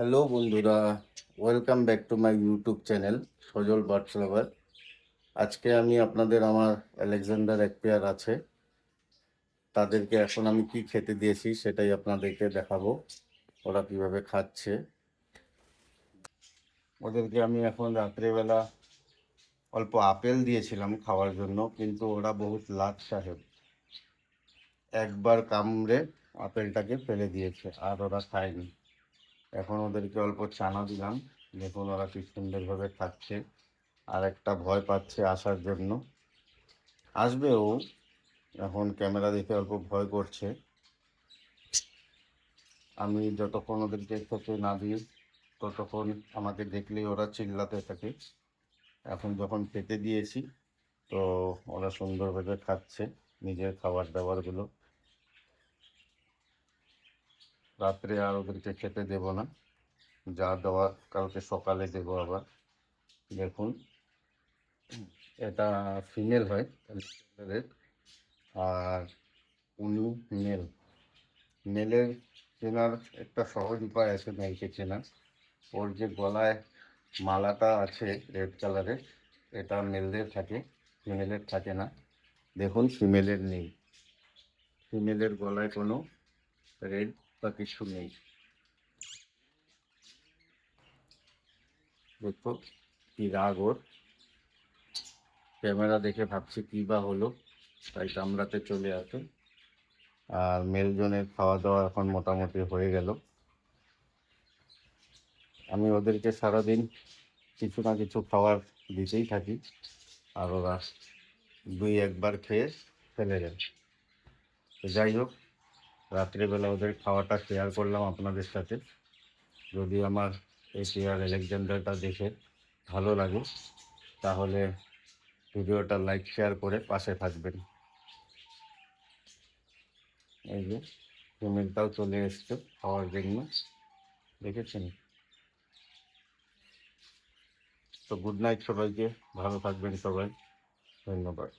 Hello বন্ধুরা, welcome back to my YouTube channel Sajal birds lover. আজকে আমি আপনাদের আমার আলেকজান্ডার এক পেয়ার আছে, তাদেরকে এখন আমি কি খেতে দিয়েছি সেটাই আপনাদেরকে দেখাবো, ওরা কিভাবে খাচ্ছে। ওদেরকে আমি এখন রাত্রেবেলা অল্প আপেল দিয়েছিলাম খাওয়ার জন্য, কিন্তু ওরা বহুত লাট সাহেব, একবার কামড়ে আপেলটাকে ফেলে দিয়েছে আর ওরা খায়নি। এখন ওদেরকে অল্প চানা দিলাম, দেখুন ওরা কি সুন্দরভাবে খাচ্ছে। আর একটা ভয় পাচ্ছে আসার জন্য, আসবে ও, এখন ক্যামেরা দেখে অল্প ভয় করছে। আমি যতক্ষণ ওদেরকে খেতে না দিই ততক্ষণ আমাকে দেখলেই ওরা চিল্লাতে থাকে। এখন যখন খেতে দিয়েছি তো ওরা সুন্দরভাবে খাচ্ছে নিজের খাবার দাবারগুলো। রাত্রে আর ওদেরকে খেতে দেব না, যা দেওয়া কালকে সকালে দেবো আবার। দেখুন, এটা ফিমেল হয় আর উনি মেল। মেলের চেনার একটা সহজ উপায় আছে মেলকে চেনার। ওর যে গলায় মালাটা আছে রেড কালারের, এটা মেলদের থাকে, ফিমেলের থাকে না। দেখুন, ফিমেলের নেই, ফিমেলের গলায় কোনো রেড বা কিছু নেই। দেখো কি রাগ ওর, ক্যামেরা দেখে ভাবছি কী বা হলো, তাই কামড়াতে চলে আসে। আর মেলজনের খাওয়া দাওয়া এখন মোটামুটি হয়ে গেল। আমি ওদেরকে সারাদিন কিছু না কিছু খাবার দিতেই থাকি, আর ওরা দুই একবার খেয়ে ফেলে যায়। তো যাই হোক, রাত্রেবেলা ওদের খাওয়াটা শেয়ার করলাম আপনাদের সাথে। যদি আমার এই পেয়ার আলেকজান্ডারটা দেখে ভালো লাগে তাহলে ভিডিওটা লাইক শেয়ার করে পাশে থাকবেন। এই যে ফিমেলটাও চলে এসছে খাওয়ার জন্য, দেখেছেন। তো গুড নাইট সবাইকে, ভালো থাকবেন সবাই, ধন্যবাদ।